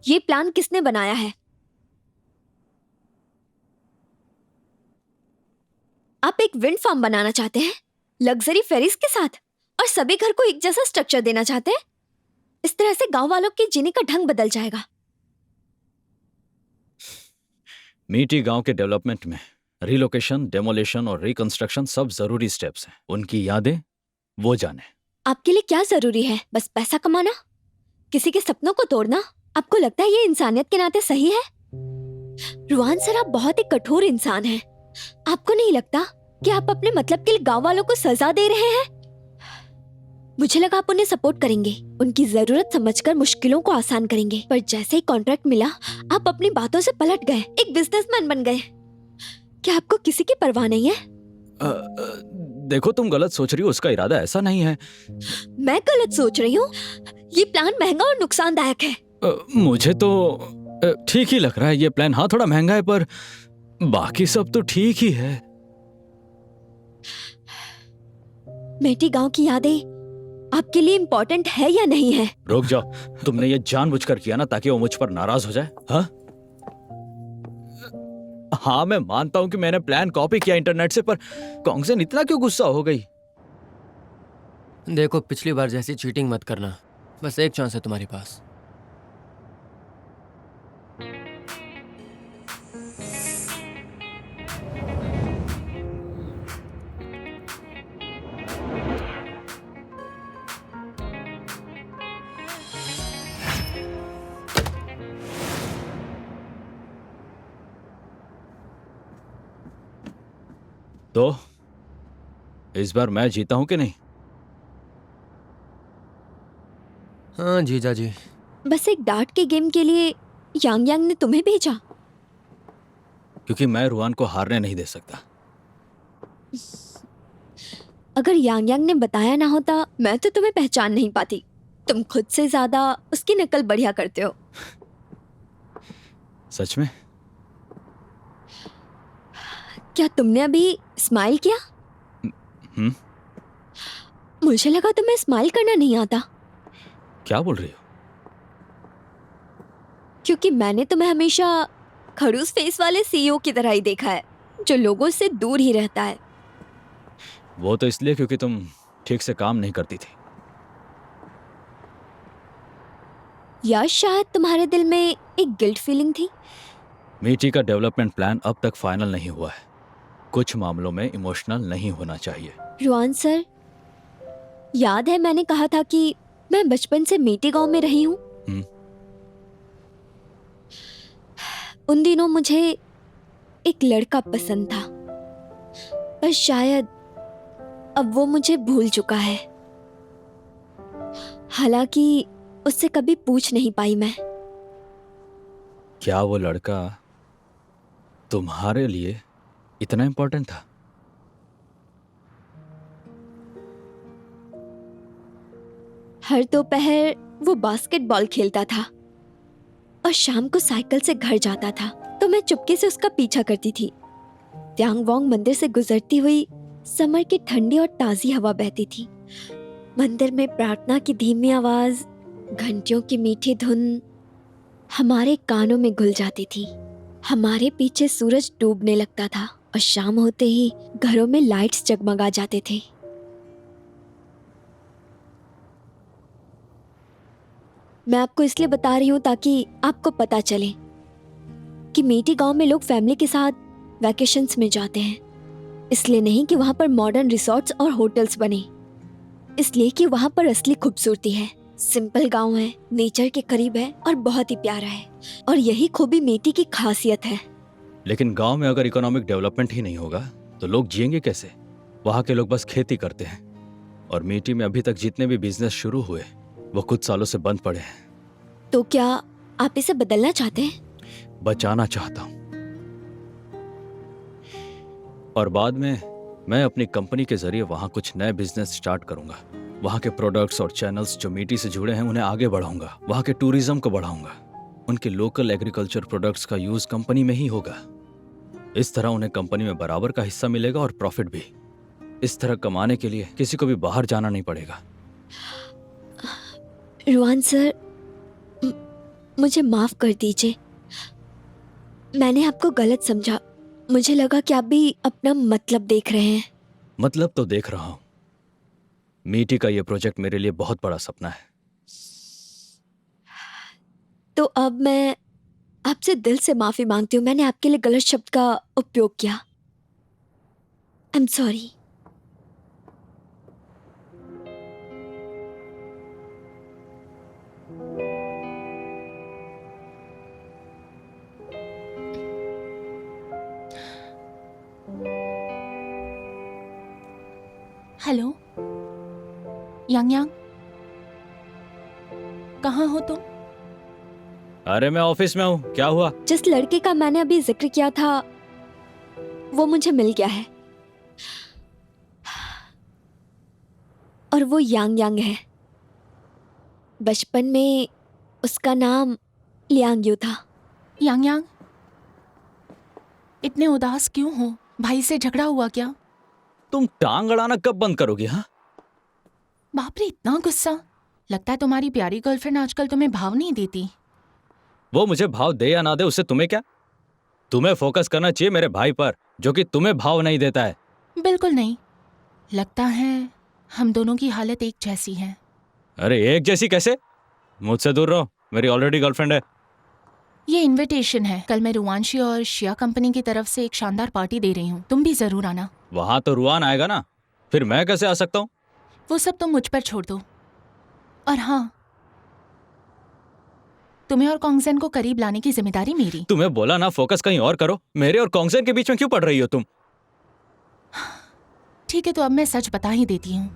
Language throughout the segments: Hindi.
ये प्लान किसने बनाया है? आप एक विंड फार्म बनाना चाहते हैं लग्जरी फेरीज के साथ, और सभी घर को एक जैसा स्ट्रक्चर देना चाहते हैं। इस तरह से गांव वालों के जीने का ढंग बदल जाएगा। मीठी गांव के डेवलपमेंट में रिलोकेशन, डेमोलेशन और रिकंस्ट्रक्शन सब जरूरी स्टेप्स हैं। उनकी यादें वो जाने। आपके लिए क्या जरूरी है? बस पैसा कमाना, किसी के सपनों को तोड़ना? आपको लगता है ये इंसानियत के नाते सही है? रुआन सर, आप बहुत ही कठोर इंसान हैं। आपको नहीं लगता कि आप अपने मतलब के लिए गांव वालों को सजा दे रहे हैं? मुझे लगा आप उन्हें सपोर्ट करेंगे, उनकी जरूरत समझकर मुश्किलों को आसान करेंगे, पर जैसे ही कॉन्ट्रैक्ट मिला आप अपनी बातों से पलट गए, एक बिजनेसमैन बन गए। क्या आपको किसी की परवाह नहीं है? देखो, तुम गलत सोच रही हो, उसका इरादा ऐसा नहीं है। मैं गलत सोच रही हूँ? ये प्लान महंगा और नुकसानदायक है। मुझे तो ठीक ही लग रहा है ये प्लान। हाँ, थोड़ा महंगा है, पर बाकी सब तो ठीक ही है। मेटी गांव की यादें आपके लिए इम्पोर्टेंट है या नहीं है? रुक जाओ, तुमने ये जानबूझकर किया ना ताकि वो मुझ पर नाराज हो जाए? हाँ हाँ, मैं मानता हूं कि मैंने प्लान कॉपी किया इंटरनेट से, पर कॉन्गसन इतना क्यों गुस्सा हो गई? देखो, पिछली बार जैसी चीटिंग मत करना। बस एक चांस है तुम्हारे पास। तो इस बार मैं जीता हूं कि नहीं? हाँ जीजा जी। बस एक डार्ट के गेम के लिए यांग यांग ने तुम्हें भेजा? क्योंकि मैं रुआन को हारने नहीं दे सकता। अगर यांग यांग ने बताया ना होता, मैं तो तुम्हें पहचान नहीं पाती। तुम खुद से ज्यादा उसकी नकल बढ़िया करते हो। सच में? क्या तुमने अभी स्माइल किया? मुझे लगा तुम्हें स्माइल करना नहीं आता। क्या बोल रही हो? क्योंकि मैंने तुम्हें हमेशा खड़ूस फेस वाले सीईओ की तरह ही देखा है, जो लोगों से दूर ही रहता है। वो तो इसलिए क्योंकि तुम ठीक से काम नहीं करती थी। या शायद तुम्हारे दिल में एक गिल्ट फीलिंग थी। मीठी का डेवलपमेंट प्लान अब तक फाइनल नहीं हुआ है। कुछ मामलों में इमोशनल नहीं होना चाहिए। रुआन सर, याद है मैंने कहा था कि मैं बचपन से मीठी गांव में रही हूँ? उन दिनों मुझे एक लड़का पसंद था, पर शायद अब वो मुझे भूल चुका है। हालांकि उससे कभी पूछ नहीं पाई मैं। क्या वो लड़का तुम्हारे लिए इतना इम्पोर्टेंट था? हर दोपहर वो बास्केटबॉल खेलता था और शाम को साइकिल से घर जाता था, तो मैं चुपके से उसका पीछा करती थी। त्यांग वोंग मंदिर से गुजरती हुई समर की ठंडी और ताजी हवा बहती थी। मंदिर में प्रार्थना की धीमी आवाज, घंटियों की मीठी धुन हमारे कानों में घुल जाती थी। हमारे पीछे सूरज डूबने लगता था और शाम होते ही घरों में लाइट्स जगमगा जाते थे। मैं आपको इसलिए बता रही हूँ ताकि आपको पता चले कि मीठी गांव में लोग फैमिली के साथ वैकेशंस में जाते हैं। इसलिए नहीं कि वहां पर मॉडर्न रिसोर्ट्स और होटल्स बने, इसलिए कि वहां पर असली खूबसूरती है। सिंपल गांव है, नेचर के करीब है और बहुत ही प्यारा है, और यही खूबी मीठी की खासियत है। लेकिन गांव में अगर इकोनॉमिक डेवलपमेंट ही नहीं होगा तो लोग जिएंगे कैसे? वहां के लोग बस खेती करते हैं, और मीठी में अभी तक जितने भी बिजनेस शुरू हुए वो कुछ सालों से बंद पड़े हैं। तो क्या आप इसे बदलना चाहते हैं? बचाना चाहता हूं, और बाद में मैं अपनी कंपनी के जरिए वहां कुछ नए बिजनेस स्टार्ट करूंगा। वहां के प्रोडक्ट्स और चैनल्स जो मीठी से जुड़े हैं उन्हें आगे बढ़ाऊंगा। वहां के टूरिज्म को बढ़ाऊंगा। उनके लोकल एग्रीकल्चर प्रोडक्ट्स का यूज कंपनी में ही होगा। इस तरह उन्हें कंपनी में बराबर का हिस्सा मिलेगा और प्रॉफिट भी। इस तरह कमाने के लिए किसी को भी बाहर जाना नहीं पड़ेगा। रुआन सर, मुझे माफ कर दीजिए। मैंने आपको गलत समझा। मुझे लगा कि आप भी अपना मतलब देख रहे हैं। मतलब तो देख रहा हूं। मीठी का ये प्रोजेक्ट मेरे लिए बहुत बड़ा सपना है। तो अब मैं आपसे दिल से माफी मांगती हूँ। मैंने आपके लिए गलत शब्द का उपयोग किया। I am sorry. हेलो यांग यांग, कहाँ हो तुम? अरे मैं ऑफिस में हूं, क्या हुआ? जिस लड़के का मैंने अभी जिक्र किया था वो मुझे मिल गया है, और वो यांग यांग है। बचपन में उसका नाम लियांग यू था। यांग यांग, इतने उदास क्यों हो? भाई से झगड़ा हुआ क्या? तुम टांग अड़ाना कब बंद करोगी? हाँ, बाप रे, इतना गुस्सा! लगता है तुम्हारी प्यारी गर्लफ्रेंड आजकल तुम्हें भाव नहीं देती। वो मुझे भाव दे या ना दे उससे तुम्हें क्या? तुम्हें फोकस करना चाहिए मेरे भाई पर, जो कि तुम्हें भाव नहीं देता है। बिल्कुल नहीं। लगता है हम दोनों की हालत एक जैसी है। अरे एक जैसी कैसे? मुझसे दूर रहो, मेरी ऑलरेडी गर्लफ्रेंड है। ये इनविटेशन है। कल मैं रुवांशी और शिया कंपनी की तरफ से एक शानदार पार्टी दे रही हूँ, तुम भी जरूर आना। वहां तो रुआन आएगा ना, फिर मैं कैसे आ सकता हूँ? वो सब तुम मुझ पर छोड़ दो। और हाँ, तुम्हें और कॉन्गजेन को करीब लाने की जिम्मेदारी मेरी। तुम्हें बोला ना फोकस कहीं और करो। मेरे और कॉन्गजेन के बीच में क्यों पड़ रही हो तुम? ठीक है, तो अब मैं सच बता ही देती हूँ।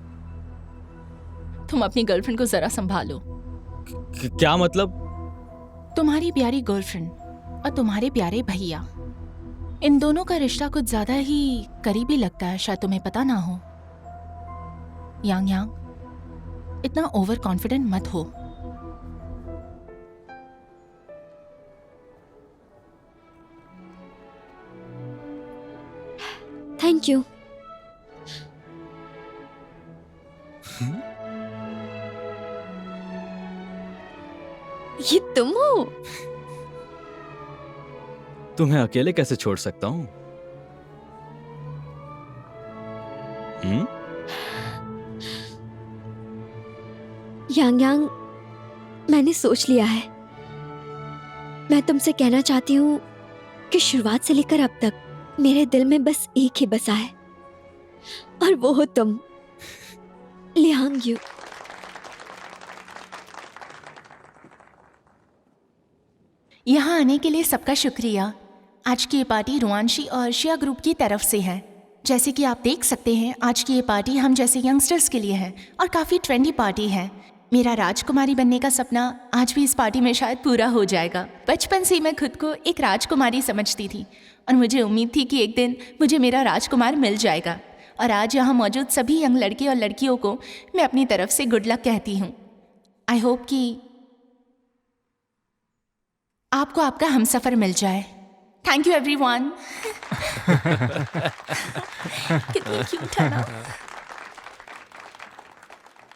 तुम अपनी गर्लफ्रेंड को जरा संभालो। क्या मतलब? तुम्हारी प्यारी गर्लफ्रेंड और तुम्हारे प्यारे भैया, इन दोनों का रिश्ता कुछ ज्यादा ही करीबी लगता है, शायद तुम्हें पता ना हो। यांग यांग, इतना ओवर कॉन्फिडेंट मत हो। Thank you. ये तुम हो? तुम्हें अकेले कैसे छोड़ सकता हूँ? यांग यांग, मैंने सोच लिया है। मैं तुमसे कहना चाहती हूँ कि शुरुआत से लेकर अब तक मेरे दिल में बस एक ही बसा है, और वो हो तुम, लियांग यू। यहाँ आने के लिए सबका शुक्रिया। आज की ये पार्टी रुआंशी और शिया ग्रुप की तरफ से है। जैसे कि आप देख सकते हैं, आज की ये पार्टी हम जैसे यंगस्टर्स के लिए है और काफ़ी ट्रेंडी पार्टी है। मेरा राजकुमारी बनने का सपना आज भी इस पार्टी में शायद पूरा हो जाएगा। बचपन से मैं खुद को एक राजकुमारी समझती थी और मुझे उम्मीद थी कि एक दिन मुझे मेरा राजकुमार मिल जाएगा। और आज यहाँ मौजूद सभी यंग लड़के और लड़कियों को मैं अपनी तरफ से गुड लक कहती हूँ। आई होप कि आपको आपका हमसफर मिल जाए। Thank you everyone. कितनी क्यूट है ना।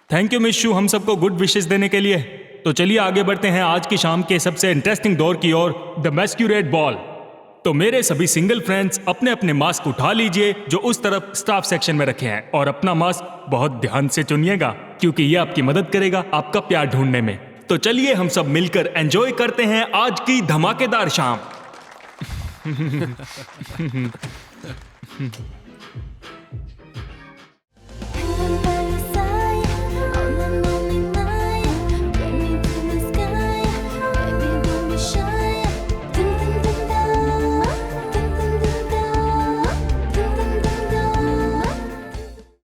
थैंक यू मिशू, हम सबको गुड विशेस देने के लिए। तो चलिए आगे बढ़ते हैं आज की शाम के सबसे इंटरेस्टिंग दौर की ओर, द मैस्क्यूरेट बॉल। तो मेरे सभी सिंगल फ्रेंड्स अपने अपने मास्क उठा लीजिए जो उस तरफ स्टाफ सेक्शन में रखे हैं, और अपना मास्क बहुत ध्यान से चुनिएगा क्योंकि ये आपकी मदद करेगा आपका प्यार ढूंढने में। तो चलिए हम सब मिलकर एंजॉय करते हैं आज की धमाकेदार शाम।